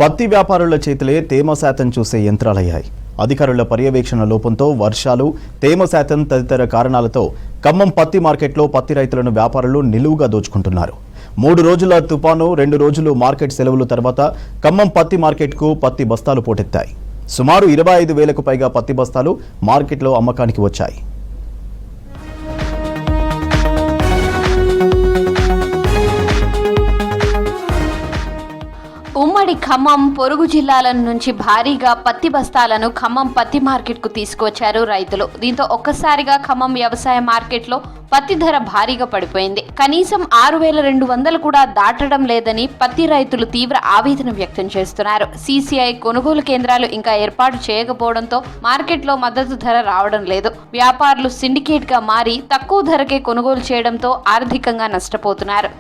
పత్తి వ్యాపారుల చేతులే తేమ శాతం చూసే యంత్రాలయ్యాయి. అధికారుల పర్యవేక్షణ లోపంతో వర్షాలు, తేమ శాతం తదితర కారణాలతో ఖమ్మం పత్తి మార్కెట్లో పత్తి రైతులను వ్యాపారులు నిలువుగా దోచుకుంటున్నారు. 3 రోజుల తుపాను, 2 రోజులు మార్కెట్ సెలవుల తర్వాత ఖమ్మం పత్తి మార్కెట్కు పత్తి బస్తాలు పోటెత్తాయి. సుమారు 25,000కు పైగా పత్తి బస్తాలు మార్కెట్లో అమ్మకానికి వచ్చాయి. ఉమ్మడి ఖమ్మం, పొరుగు జిల్లాల నుంచి భారీగా పత్తి బస్తాలను ఖమ్మం పత్తి మార్కెట్కు తీసుకువచ్చారు రైతులు. దీంతో ఒక్కసారిగా ఖమ్మం వ్యవసాయ మార్కెట్లో పత్తి ధర భారీగా పడిపోయింది. కనీసం 6,200 కూడా దాటడం లేదని పత్తి రైతులు తీవ్ర ఆవేదన వ్యక్తం చేస్తున్నారు. సీసీఐ కొనుగోలు కేంద్రాలు ఇంకా ఏర్పాటు చేయకపోవడంతో మార్కెట్లో మద్దతు ధర రావడం లేదు. వ్యాపారులు సిండికేట్ గా మారి తక్కువ ధరకే కొనుగోలు చేయడంతో ఆర్థికంగా నష్టపోతున్నారు.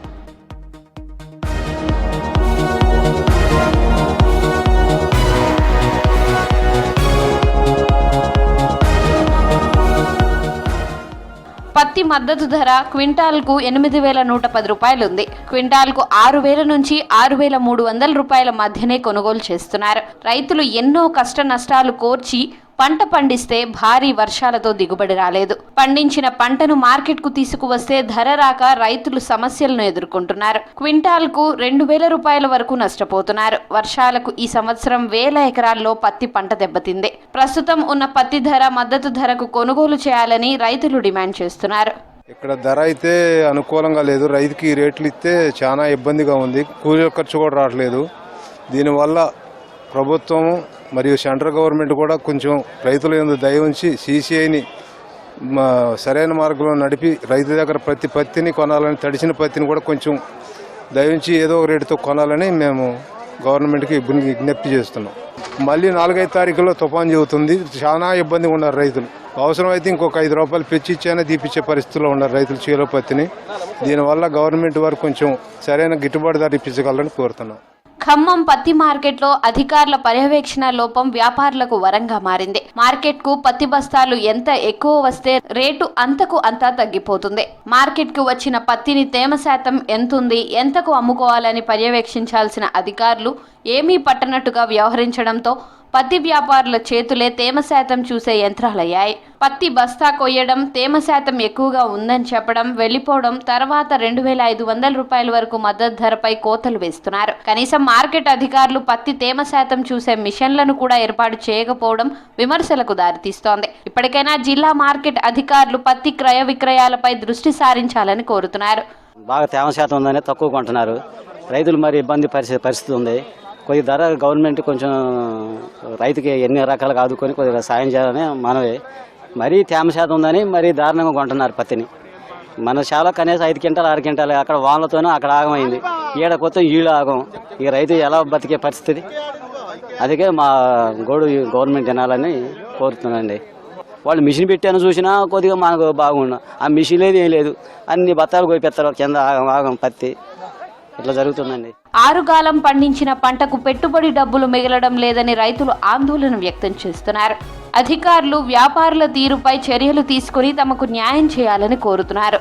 పత్తి మద్దతు ధర క్వింటాల్కు 8,110 రూపాయలు ఉంది. క్వింటాల్కు 6,000 నుంచి 6,300 రూపాయల మధ్యనే కొనుగోలు చేస్తున్నారు. రైతులు ఎన్నో కష్ట నష్టాలు కోర్చి పంట పండిస్తే భారీ వర్షాలతో దిగుబడి రాలేదు. పండించిన పంటను మార్కెట్కు తీసుకువస్తే ధర రాక రైతులు సమస్యలను ఎదుర్కొంటున్నారు. క్వింటాల్కు 2,000 రూపాయల వరకు నష్టపోతున్నారు. వర్షాలకు ఈ సంవత్సరం 1,000 ఎకరాల్లో పత్తి పంట దెబ్బతింది. ప్రస్తుతం ఉన్న పత్తి ధర మద్దతు ధరకు కొనుగోలు చేయాలని రైతులు డిమాండ్ చేస్తున్నారు. ఇక్కడ ధర అయితే అనుకూలంగా లేదు. రైతుకి రేట్లు ఇస్తే చాలా ఇబ్బందిగా ఉంది. కూలీల ఖర్చు కూడా రావట్లేదు. దీనివల్ల ప్రభుత్వం మరియు సెంట్రల్ గవర్నమెంట్ కూడా కొంచెం రైతుల యందు దయ ఉంచి సీసీఐని సరైన మార్గంలో నడిపి రైతు దగ్గర ప్రతి పత్తిని కొనాలని, తడిసిన పత్తిని కూడా కొంచెం దయ ఉంచి ఏదో ఒక రేటుతో కొనాలని మేము గవర్నమెంట్కి విజ్ఞప్తి చేస్తున్నాం. మళ్ళీ 4-5 తారీఖులో తుఫాన్ చెబుతుంది. చాలా ఇబ్బందిగా ఉన్నారు రైతులు. అవసరమైతే ఇంకొక 5 రూపాయలు పెంచిచ్చైనా తీపిచ్చే పరిస్థితుల్లో ఉన్నారు రైతులు చీలో పత్తిని. దీనివల్ల గవర్నమెంట్ వారు కొంచెం సరైన గిట్టుబాటు ధర ఇప్పించగలరని కోరుతున్నాం. ఖమ్మం పత్తి మార్కెట్లో అధికారుల పర్యవేక్షణ లోపం వ్యాపారులకు వరంగా మారింది. మార్కెట్కు పత్తి బస్తాలు ఎంత ఎక్కువ వస్తే రేటు అంతకు అంతా తగ్గిపోతుంది. మార్కెట్కు వచ్చిన పత్తిని తేమ శాతం ఎంతుంది, ఎంతకు అమ్ముకోవాలని పర్యవేక్షించాల్సిన అధికారులు ఏమీ పట్టనట్టుగా వ్యవహరించడంతో పత్తి వ్యాపారుల చేతులే తేమ శాతం చూసే యంత్రాలయ్యాయి. పత్తి బస్తా కొయ్యడం, తేమ శాతం ఎక్కువగా ఉందని చెప్పడం, వెళ్లిపోవడం, తర్వాత 2,500 రూపాయల వరకు మద్దతు ధరపై కోతలు వేస్తున్నారు. కనీసం మార్కెట్ అధికారులు పత్తి తేమ శాతం చూసే మిషన్లను కూడా ఏర్పాటు చేయకపోవడం విమర్శలకు దారితీస్తోంది. ఇప్పటికైనా జిల్లా మార్కెట్ అధికారులు పత్తి క్రయ విక్రయాలపై దృష్టి సారించాలని కోరుతున్నారు. బాగా తేమ శాతం ఉందని తక్కువ కొంటున్నారు. రైతులు మరి ఇబ్బంది పరిస్థితి ఉంది. కొద్ది ధర గవర్నమెంట్ కొంచెం రైతుకి ఎన్ని రకాలుగా ఆదుకొని కొద్దిగా సాయం చేయాలని మనవి. మరీ తేమ శాతం ఉందని మరీ దారుణంగా కొంటున్నారు పత్తిని. మన చాలా కనీసం 5 క్వింటాలు 6 క్వింటాలు అక్కడ వానలతోనే అక్కడ ఆగమైంది. ఈడ కొత్త ఈళ్ళు ఆగం. ఇక రైతు ఎలా బతికే పరిస్థితి. అందుకే మా గవర్నమెంట్ తినాలని కోరుతున్నానండి. వాళ్ళు మిషన్ పెట్టాను చూసినా కొద్దిగా మనకు బాగుండు. ఆ మిషన్ లేదు, ఏం లేదు. అన్ని బత్తాలు కోయిపెత్తారు కింద ఆగం పత్తి. ఇట్లా జరుగుతుందండి. ఆరుగాలం పండించిన పంటకు పెట్టుబడి డబ్బులు మిగలడం లేదని రైతులు ఆందోళన వ్యక్తం చేస్తున్నారు. అధికారులు వ్యాపారుల తీరుపై చర్యలు తీసుకుని తమకు న్యాయం చేయాలని కోరుతున్నారు.